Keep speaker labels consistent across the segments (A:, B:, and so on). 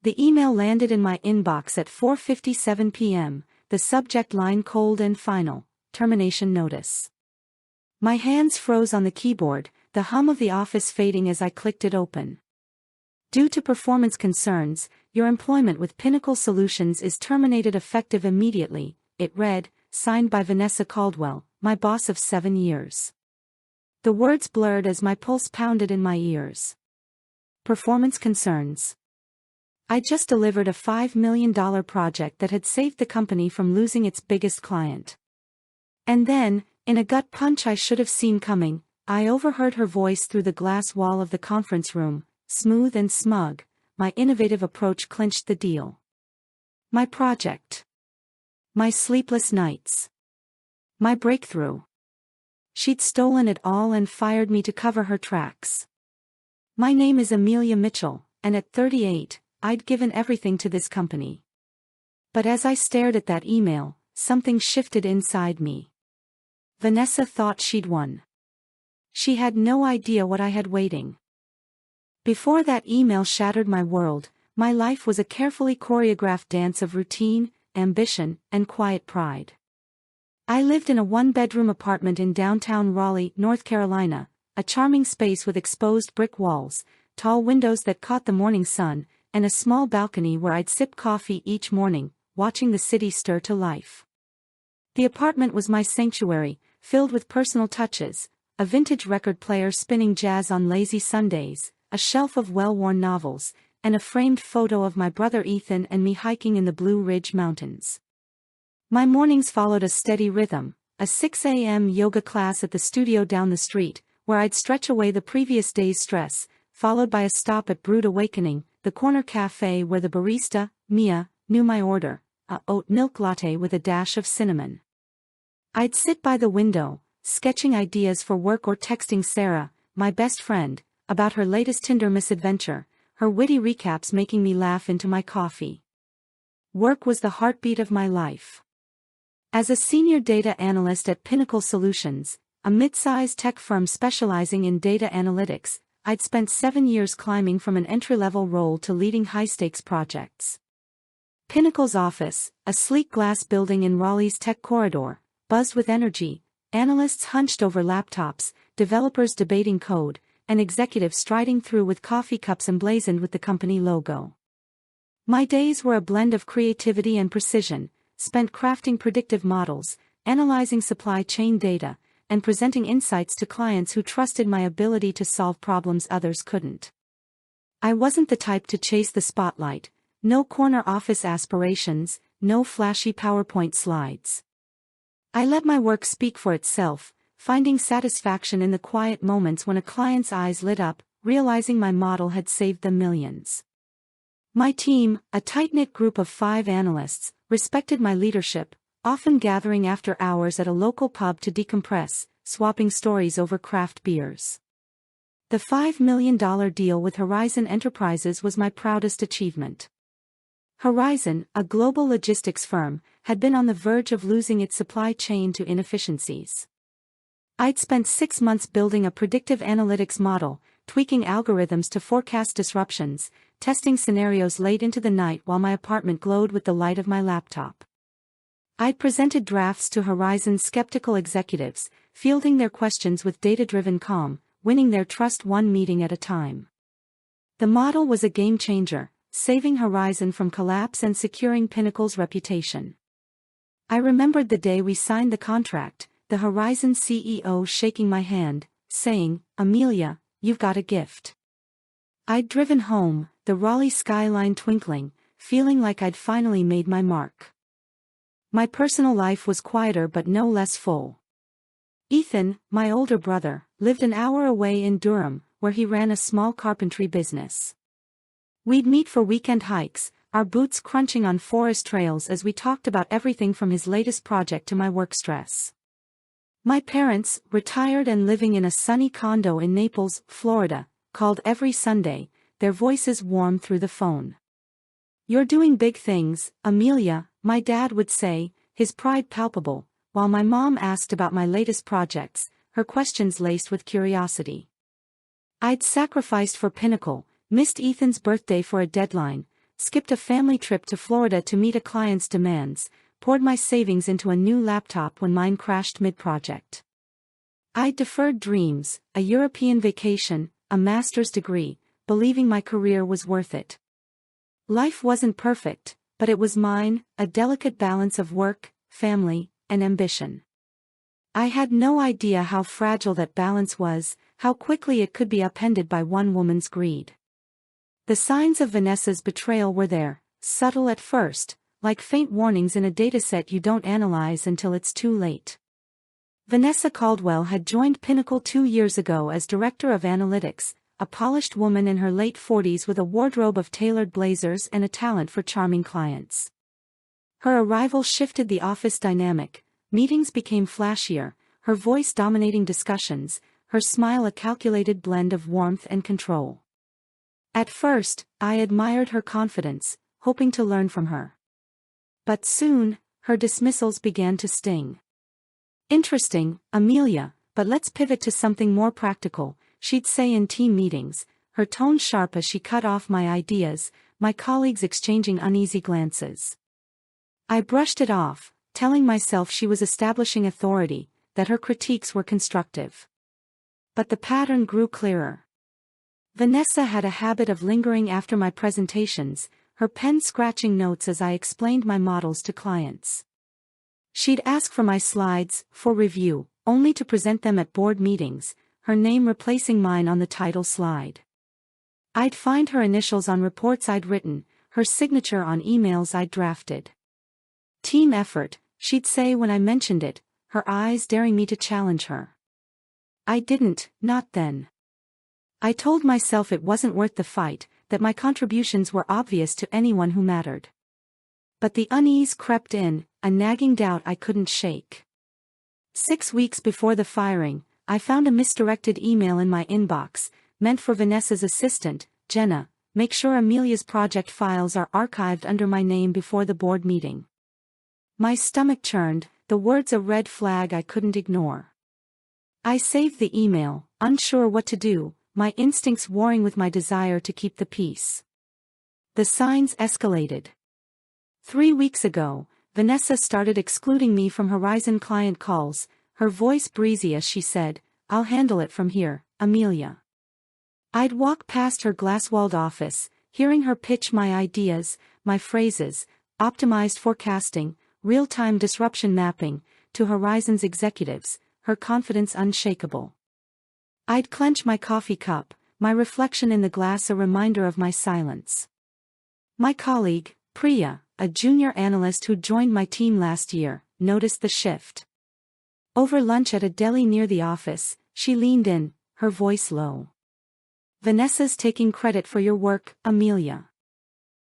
A: The email landed in my inbox at 4:57 p.m., the subject line cold and final, termination notice. My hands froze on the keyboard, the hum of the office fading as I clicked it open. Due to performance concerns, your employment with Pinnacle Solutions is terminated effective immediately, it read, signed by Vanessa Caldwell, my boss of 7 years. The words blurred as my pulse pounded in my ears. Performance concerns. I just delivered a $5 million project that had saved the company from losing its biggest client. And then, in a gut punch I should have seen coming, I overheard her voice through the glass wall of the conference room, smooth and smug. My innovative approach clinched the deal. My project. My sleepless nights. My breakthrough. She'd stolen it all and fired me to cover her tracks. My name is Amelia Mitchell, and at 38, I'd given everything to this company. But as I stared at that email, something shifted inside me. Vanessa thought she'd won. She had no idea what I had waiting. Before that email shattered my world, my life was a carefully choreographed dance of routine, ambition, and quiet pride. I lived in a one-bedroom apartment in downtown Raleigh, North Carolina, a charming space with exposed brick walls, tall windows that caught the morning sun, and a small balcony where I'd sip coffee each morning, watching the city stir to life. The apartment was my sanctuary, filled with personal touches, a vintage record player spinning jazz on lazy Sundays, a shelf of well-worn novels, and a framed photo of my brother Ethan and me hiking in the Blue Ridge Mountains. My mornings followed a steady rhythm, a 6 a.m. yoga class at the studio down the street, where I'd stretch away the previous day's stress, followed by a stop at Brewed Awakening, the corner cafe where the barista, Mia, knew my order, a oat milk latte with a dash of cinnamon. I'd sit by the window, sketching ideas for work or texting Sarah, my best friend, about her latest Tinder misadventure, her witty recaps making me laugh into my coffee. Work was the heartbeat of my life. As a senior data analyst at Pinnacle Solutions, a mid-sized tech firm specializing in data analytics, I'd spent 7 years climbing from an entry-level role to leading high-stakes projects. Pinnacle's office, a sleek glass building in Raleigh's tech corridor, buzzed with energy, analysts hunched over laptops, developers debating code, and executives striding through with coffee cups emblazoned with the company logo. My days were a blend of creativity and precision, spent crafting predictive models, analyzing supply chain data, and presenting insights to clients who trusted my ability to solve problems others couldn't. I wasn't the type to chase the spotlight, no corner office aspirations, no flashy PowerPoint slides. I let my work speak for itself, finding satisfaction in the quiet moments when a client's eyes lit up, realizing my model had saved them millions. My team, a tight-knit group of 5 analysts, respected my leadership, often gathering after hours at a local pub to decompress, swapping stories over craft beers. The $5 million deal with Horizon Enterprises was my proudest achievement. Horizon, a global logistics firm, had been on the verge of losing its supply chain to inefficiencies. I'd spent 6 months building a predictive analytics model, tweaking algorithms to forecast disruptions, testing scenarios late into the night while my apartment glowed with the light of my laptop. I'd presented drafts to Horizon's skeptical executives, fielding their questions with data-driven calm, winning their trust one meeting at a time. The model was a game changer, saving Horizon from collapse and securing Pinnacle's reputation. I remembered the day we signed the contract, the Horizon CEO shaking my hand, saying, "Amelia, you've got a gift." I'd driven home, the Raleigh skyline twinkling, feeling like I'd finally made my mark. My personal life was quieter but no less full. Ethan, my older brother, lived an hour away in Durham, where he ran a small carpentry business. We'd meet for weekend hikes, our boots crunching on forest trails as we talked about everything from his latest project to my work stress. My parents, retired and living in a sunny condo in Naples, Florida, called every Sunday, their voices warm through the phone. "You're doing big things, Amelia," my dad would say, his pride palpable, while my mom asked about my latest projects, her questions laced with curiosity. I'd sacrificed for Pinnacle, missed Ethan's birthday for a deadline, skipped a family trip to Florida to meet a client's demands, poured my savings into a new laptop when mine crashed mid-project. I deferred dreams, a European vacation, a master's degree, believing my career was worth it. Life wasn't perfect, but it was mine, a delicate balance of work, family, and ambition. I had no idea how fragile that balance was, how quickly it could be upended by one woman's greed. The signs of Vanessa's betrayal were there, subtle at first, like faint warnings in a dataset you don't analyze until it's too late. Vanessa Caldwell had joined Pinnacle 2 years ago as Director of Analytics, a polished woman in her late 40s with a wardrobe of tailored blazers and a talent for charming clients. Her arrival shifted the office dynamic, meetings became flashier, her voice dominating discussions, her smile a calculated blend of warmth and control. At first, I admired her confidence, hoping to learn from her. But soon, her dismissals began to sting. "Interesting, Amelia, but let's pivot to something more practical," she'd say in team meetings, her tone sharp as she cut off my ideas, my colleagues exchanging uneasy glances. I brushed it off, telling myself she was establishing authority, that her critiques were constructive. But the pattern grew clearer. Vanessa had a habit of lingering after my presentations, her pen scratching notes as I explained my models to clients. She'd ask for my slides, for review, only to present them at board meetings, her name replacing mine on the title slide. I'd find her initials on reports I'd written, her signature on emails I'd drafted. "Team effort," she'd say when I mentioned it, her eyes daring me to challenge her. I didn't, not then. I told myself it wasn't worth the fight, that my contributions were obvious to anyone who mattered. But the unease crept in, a nagging doubt I couldn't shake. 6 weeks before the firing, I found a misdirected email in my inbox, meant for Vanessa's assistant, Jenna. "Make sure Amelia's project files are archived under my name before the board meeting." My stomach churned, the words a red flag I couldn't ignore. I saved the email, unsure what to do, my instincts warring with my desire to keep the peace. The signs escalated. 3 weeks ago, Vanessa started excluding me from Horizon client calls, her voice breezy as she said, "I'll handle it from here, Amelia." I'd walk past her glass-walled office, hearing her pitch my ideas, my phrases, optimized forecasting, real-time disruption mapping, to Horizon's executives, her confidence unshakable. I'd clench my coffee cup, my reflection in the glass a reminder of my silence. My colleague, Priya, a junior analyst who joined my team last year, noticed the shift. Over lunch at a deli near the office, she leaned in, her voice low. "Vanessa's taking credit for your work, Amelia.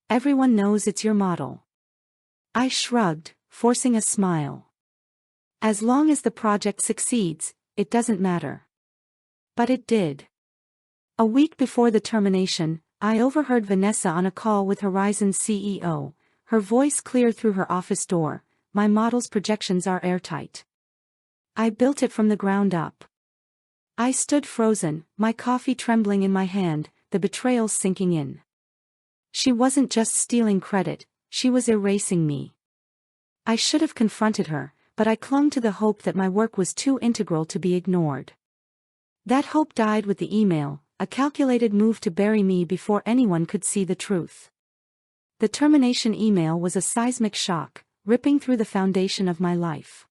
A: Everyone knows it's your model." I shrugged, forcing a smile. As long as the project succeeds, it doesn't matter. But it did. A week before the termination, I overheard Vanessa on a call with Horizon's CEO, her voice clear through her office door. "My model's projections are airtight. I built it from the ground up." I stood frozen, my coffee trembling in my hand, the betrayal sinking in. She wasn't just stealing credit, she was erasing me. I should have confronted her, but I clung to the hope that my work was too integral to be ignored. That hope died with the email, a calculated move to bury me before anyone could see the truth. The termination email was a seismic shock, ripping through the foundation of my life.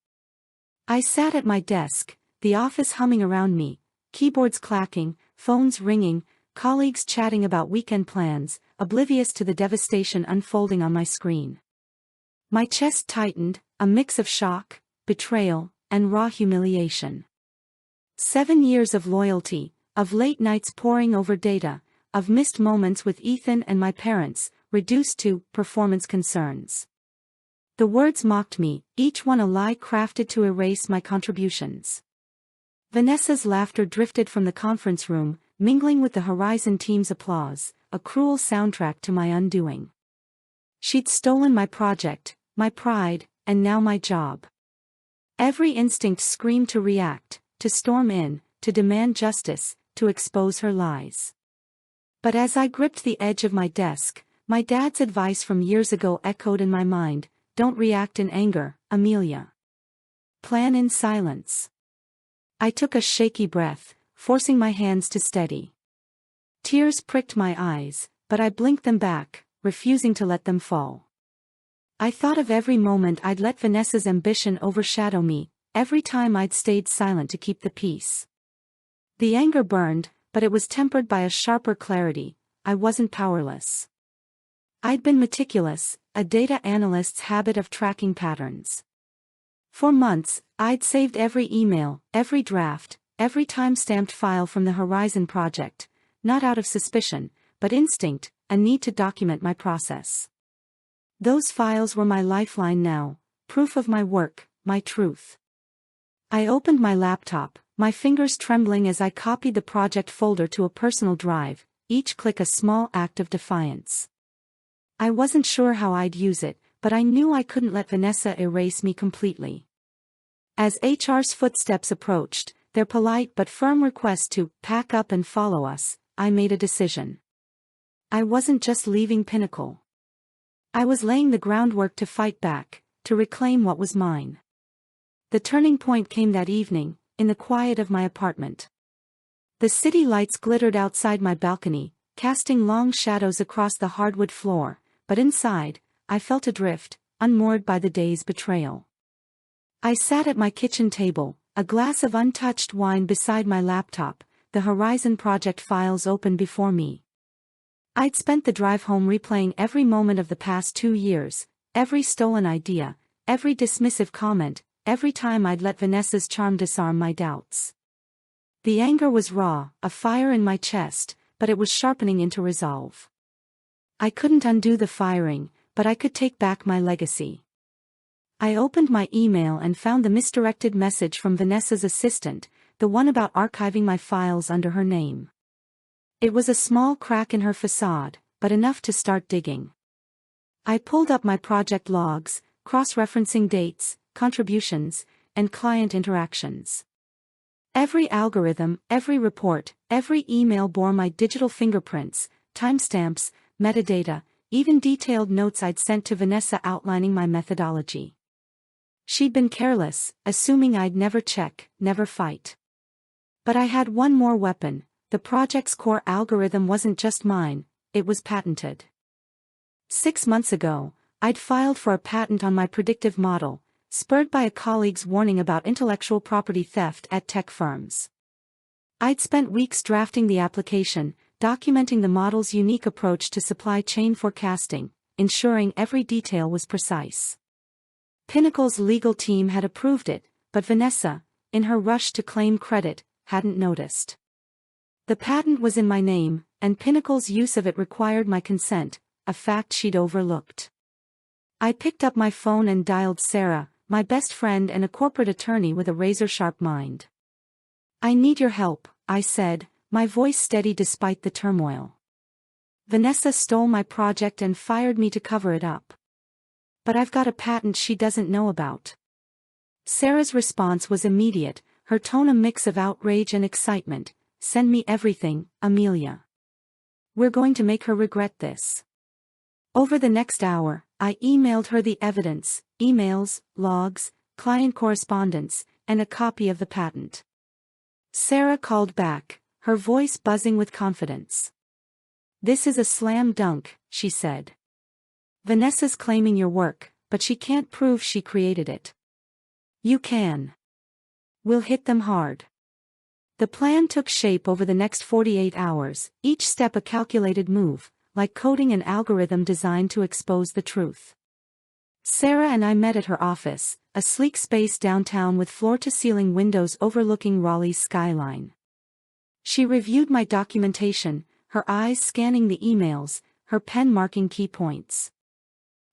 A: I sat at my desk, the office humming around me, keyboards clacking, phones ringing, colleagues chatting about weekend plans, oblivious to the devastation unfolding on my screen. My chest tightened, a mix of shock, betrayal, and raw humiliation. 7 years of loyalty, of late nights poring over data, of missed moments with Ethan and my parents, reduced to performance concerns. The words mocked me, each one a lie crafted to erase my contributions. Vanessa's laughter drifted from the conference room, mingling with the Horizon team's applause, a cruel soundtrack to my undoing. She'd stolen my project, my pride, and now my job. Every instinct screamed to react, to storm in, to demand justice, to expose her lies. But as I gripped the edge of my desk, My dad's advice from years ago echoed in my mind: don't react in anger, Amelia. Plan in silence. I took a shaky breath, forcing my hands to steady. Tears pricked my eyes, but I blinked them back, refusing to let them fall. I thought of every moment I'd let Vanessa's ambition overshadow me, every time I'd stayed silent to keep the peace. The anger burned, but it was tempered by a sharper clarity. I wasn't powerless. I'd been meticulous, a data analyst's habit of tracking patterns. For months, I'd saved every email, every draft, every time-stamped file from the Horizon project, not out of suspicion, but instinct, a need to document my process. Those files were my lifeline now, proof of my work, my truth. I opened my laptop, my fingers trembling as I copied the project folder to a personal drive, each click a small act of defiance. I wasn't sure how I'd use it, but I knew I couldn't let Vanessa erase me completely. As HR's footsteps approached, their polite but firm request to pack up and follow us, I made a decision. I wasn't just leaving Pinnacle. I was laying the groundwork to fight back, to reclaim what was mine. The turning point came that evening, in the quiet of my apartment. The city lights glittered outside my balcony, casting long shadows across the hardwood floor, but inside, I felt adrift, unmoored by the day's betrayal. I sat at my kitchen table, a glass of untouched wine beside my laptop, the Horizon project files open before me. I'd spent the drive home replaying every moment of the past 2 years, every stolen idea, every dismissive comment, every time I'd let Vanessa's charm disarm my doubts. The anger was raw, a fire in my chest, but it was sharpening into resolve. I couldn't undo the firing, but I could take back my legacy. I opened my email and found the misdirected message from Vanessa's assistant, the one about archiving my files under her name. It was a small crack in her facade, but enough to start digging. I pulled up my project logs, cross-referencing dates, contributions, and client interactions. Every algorithm, every report, every email bore my digital fingerprints, timestamps, metadata, even detailed notes I'd sent to Vanessa outlining my methodology. She'd been careless, assuming I'd never check, never fight. But I had one more weapon. The project's core algorithm wasn't just mine, it was patented. 6 months ago, I'd filed for a patent on my predictive model, spurred by a colleague's warning about intellectual property theft at tech firms. I'd spent weeks drafting the application, documenting the model's unique approach to supply chain forecasting, ensuring every detail was precise. Pinnacle's legal team had approved it, but Vanessa, in her rush to claim credit, hadn't noticed. The patent was in my name, and Pinnacle's use of it required my consent, a fact she'd overlooked. I picked up my phone and dialed Sarah, my best friend and a corporate attorney with a razor-sharp mind. "I need your help," I said, my voice steady despite the turmoil. "Vanessa stole my project and fired me to cover it up. But I've got a patent she doesn't know about." Sarah's response was immediate, her tone a mix of outrage and excitement. "Send me everything, Amelia. We're going to make her regret this." Over the next hour, I emailed her the evidence, emails, logs, client correspondence, and a copy of the patent. Sarah called back, her voice buzzing with confidence. "This is a slam dunk," she said. "Vanessa's claiming your work, but she can't prove she created it. You can. We'll hit them hard." The plan took shape over the next 48 hours, each step a calculated move, like coding an algorithm designed to expose the truth. Sarah and I met at her office, a sleek space downtown with floor-to-ceiling windows overlooking Raleigh's skyline. She reviewed my documentation, her eyes scanning the emails, her pen marking key points.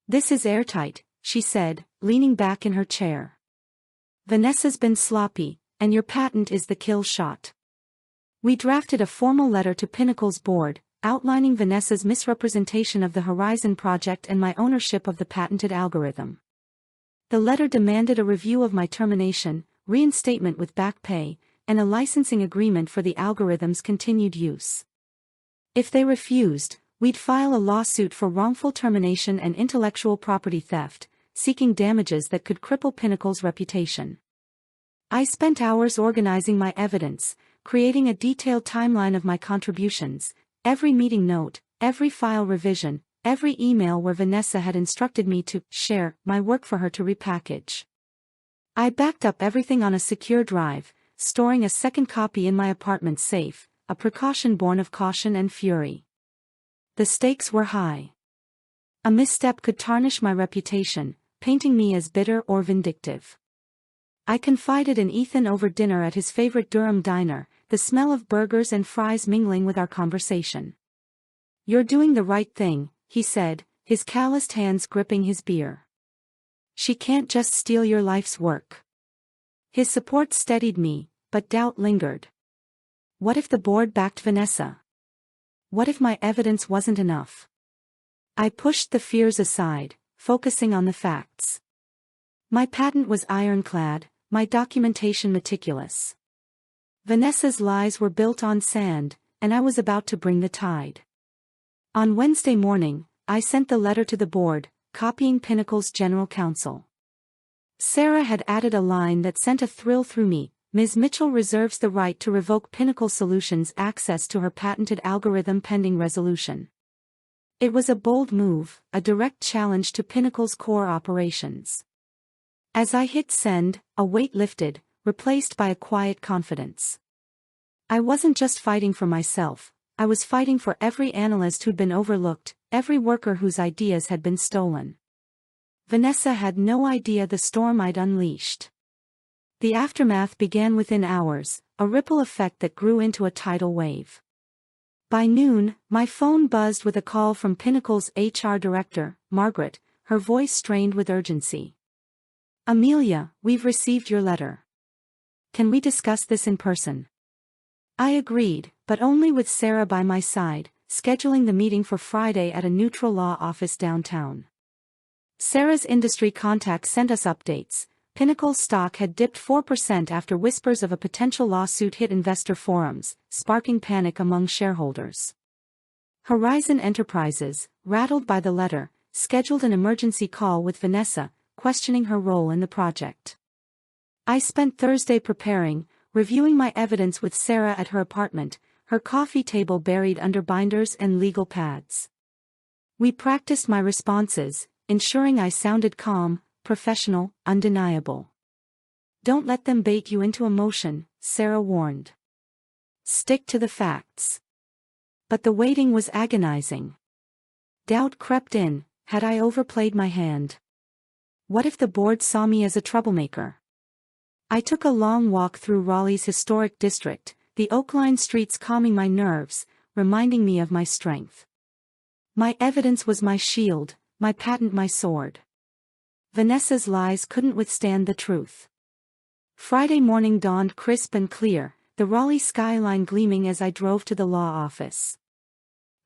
A: "This is airtight," she said, leaning back in her chair. "Vanessa's been sloppy, and your patent is the kill shot." We drafted a formal letter to Pinnacle's board, outlining Vanessa's misrepresentation of the Horizon project and my ownership of the patented algorithm. The letter demanded a review of my termination, reinstatement with back pay, and a licensing agreement for the algorithm's continued use. If they refused, We'd file a lawsuit for wrongful termination and intellectual property theft, seeking damages that could cripple Pinnacle's reputation. I spent hours organizing my evidence, creating a detailed timeline of my contributions, every meeting note, every file revision, every email where Vanessa had instructed me to share my work for her to repackage. I backed up everything on a secure drive, storing a second copy in my apartment safe, a precaution born of caution and fury. The stakes were high. A misstep could tarnish my reputation, painting me as bitter or vindictive. I confided in Ethan over dinner at his favorite Durham diner, the smell of burgers and fries mingling with our conversation. "You're doing the right thing," he said, his calloused hands gripping his beer. "She can't just steal your life's work." His support steadied me, but doubt lingered. What if the board backed Vanessa? What if my evidence wasn't enough? I pushed the fears aside, focusing on the facts. My patent was ironclad, my documentation meticulous. Vanessa's lies were built on sand, and I was about to bring the tide. On Wednesday morning, I sent the letter to the board, copying Pinnacle's general counsel. Sarah had added a line that sent a thrill through me: "Ms. Mitchell reserves the right to revoke Pinnacle Solutions' access to her patented algorithm pending resolution." It was a bold move, a direct challenge to Pinnacle's core operations. As I hit send, a weight lifted, replaced by a quiet confidence. I wasn't just fighting for myself, I was fighting for every analyst who'd been overlooked, every worker whose ideas had been stolen. Vanessa had no idea the storm I'd unleashed. The aftermath began within hours, a ripple effect that grew into a tidal wave. By noon, my phone buzzed with a call from Pinnacle's HR director, Margaret, her voice strained with urgency. "Amelia, we've received your letter. Can we discuss this in person?" I agreed, but only with Sarah by my side, scheduling the meeting for Friday at a neutral law office downtown. Sarah's industry contacts sent us updates. Pinnacle's stock had dipped 4% after whispers of a potential lawsuit hit investor forums, sparking panic among shareholders. Horizon Enterprises, rattled by the letter, scheduled an emergency call with Vanessa, questioning her role in the project. I spent Thursday preparing, reviewing my evidence with Sarah at her apartment, her coffee table buried under binders and legal pads. We practiced my responses, ensuring I sounded calm, professional, undeniable. "Don't let them bait you into emotion," Sarah warned. "Stick to the facts." But the waiting was agonizing. Doubt crept in: had I overplayed my hand? What if the board saw me as a troublemaker? I took a long walk through Raleigh's historic district, the oak-lined streets calming my nerves, reminding me of my strength. My evidence was my shield, my patent my sword. Vanessa's lies couldn't withstand the truth. Friday morning dawned crisp and clear, the Raleigh skyline gleaming as I drove to the law office.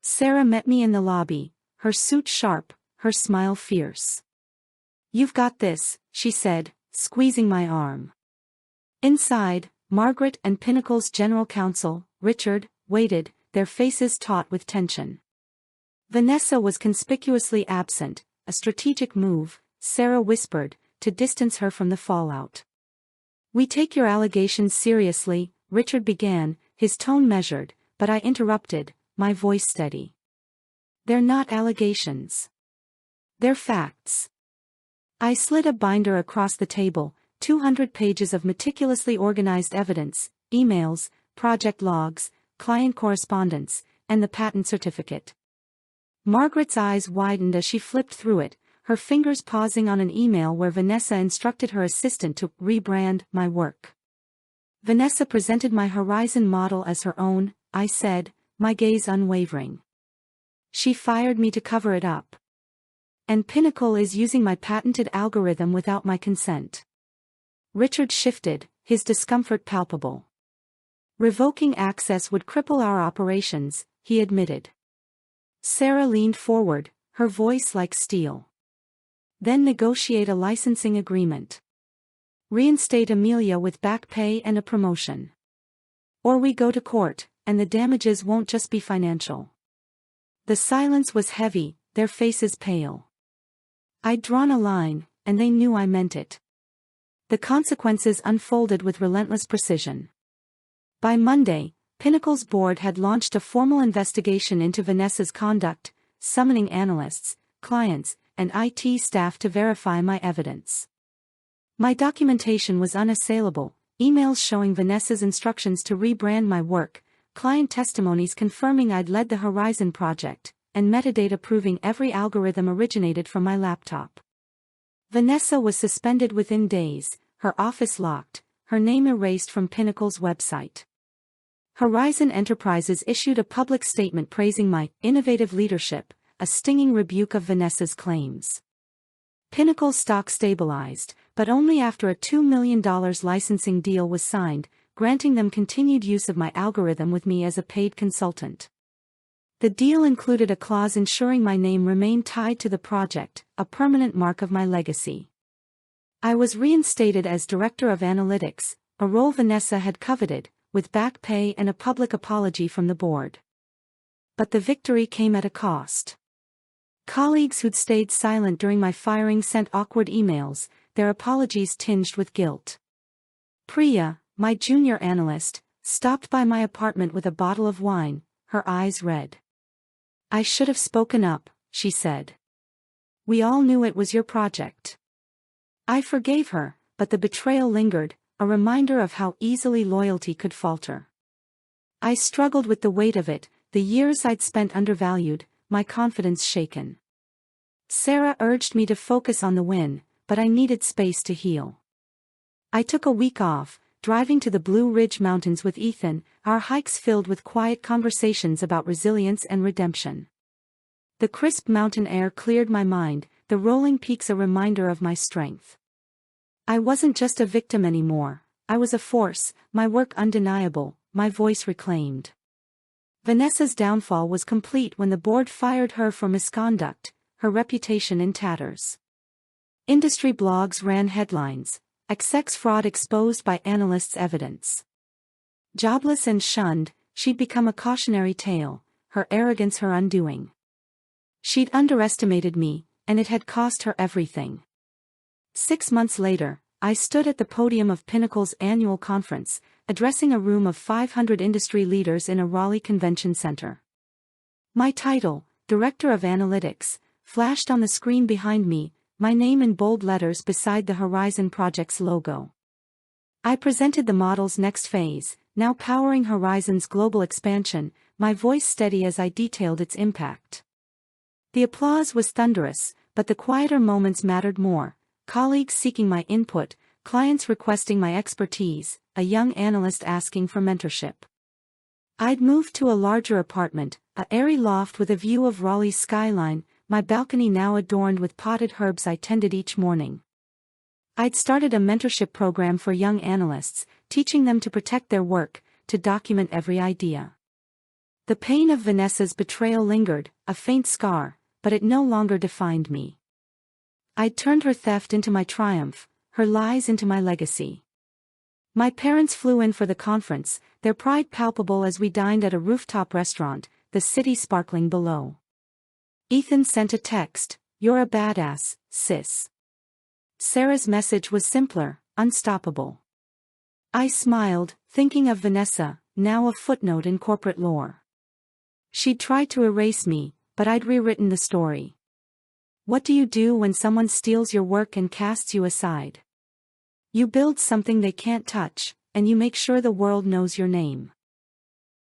A: Sarah met me in the lobby, her suit sharp, her smile fierce. "You've got this," she said, squeezing my arm. Inside, Margaret and Pinnacle's general counsel, Richard, waited, their faces taut with tension. Vanessa was conspicuously absent, a strategic move, Sarah whispered, to distance her from the fallout. "We take your allegations seriously," Richard began, his tone measured, but I interrupted, my voice steady. "They're not allegations. They're facts." I slid a binder across the table, 200 pages of meticulously organized evidence, emails, project logs, client correspondence, and the patent certificate. Margaret's eyes widened as she flipped through it, her fingers pausing on an email where Vanessa instructed her assistant to rebrand my work. Vanessa presented my Horizon model as her own, I said, my gaze unwavering. "She fired me to cover it up. And Pinnacle is using my patented algorithm without my consent." Richard shifted, his discomfort palpable. "Revoking access would cripple our operations," he admitted. Sarah leaned forward, her voice like steel. "Then negotiate a licensing agreement. Reinstate Amelia with back pay and a promotion. Or we go to court, and the damages won't just be financial." The silence was heavy, their faces pale. I'd drawn a line, and they knew I meant it. The consequences unfolded with relentless precision. By Monday, Pinnacle's board had launched a formal investigation into Vanessa's conduct, summoning analysts, clients, and IT staff to verify my evidence. My documentation was unassailable, emails showing Vanessa's instructions to rebrand my work, client testimonies confirming I'd led the Horizon project, and metadata proving every algorithm originated from my laptop. Vanessa was suspended within days, her office locked, her name erased from Pinnacle's website. Horizon Enterprises issued a public statement praising my innovative leadership, a stinging rebuke of Vanessa's claims. Pinnacle's stock stabilized, but only after a $2 million licensing deal was signed, granting them continued use of my algorithm with me as a paid consultant. The deal included a clause ensuring my name remained tied to the project, a permanent mark of my legacy. I was reinstated as Director of Analytics, a role Vanessa had coveted, with back pay and a public apology from the board. But the victory came at a cost. Colleagues who'd stayed silent during my firing sent awkward emails, their apologies tinged with guilt. Priya, my junior analyst, stopped by my apartment with a bottle of wine, her eyes red. "I should have spoken up," she said. "We all knew it was your project." I forgave her, but the betrayal lingered, a reminder of how easily loyalty could falter. I struggled with the weight of it, the years I'd spent undervalued, my confidence shaken. Sarah urged me to focus on the win, but I needed space to heal. I took a week off, driving to the Blue Ridge Mountains with Ethan, our hikes filled with quiet conversations about resilience and redemption. The crisp mountain air cleared my mind, the rolling peaks a reminder of my strength. I wasn't just a victim anymore, I was a force, my work undeniable, my voice reclaimed. Vanessa's downfall was complete when the board fired her for misconduct, her reputation in tatters. Industry blogs ran headlines, "Execs fraud exposed by analysts' evidence." Jobless and shunned, she'd become a cautionary tale, her arrogance her undoing. She'd underestimated me, and it had cost her everything. 6 months later, I stood at the podium of Pinnacle's annual conference, addressing a room of 500 industry leaders in a Raleigh convention center. My title, Director of Analytics, flashed on the screen behind me, my name in bold letters beside the Horizon Project's logo. I presented the model's next phase, now powering Horizon's global expansion, my voice steady as I detailed its impact. The applause was thunderous, but the quieter moments mattered more. Colleagues seeking my input, clients requesting my expertise, a young analyst asking for mentorship. I'd moved to a larger apartment, a airy loft with a view of Raleigh's skyline, my balcony now adorned with potted herbs I tended each morning. I'd started a mentorship program for young analysts, teaching them to protect their work, to document every idea. The pain of Vanessa's betrayal lingered, a faint scar, but it no longer defined me. I'd turned her theft into my triumph, her lies into my legacy. My parents flew in for the conference, their pride palpable as we dined at a rooftop restaurant, the city sparkling below. Ethan sent a text, "You're a badass, sis." Sarah's message was simpler, unstoppable. I smiled, thinking of Vanessa, now a footnote in corporate lore. She'd tried to erase me, but I'd rewritten the story. What do you do when someone steals your work and casts you aside? You build something they can't touch, and you make sure the world knows your name.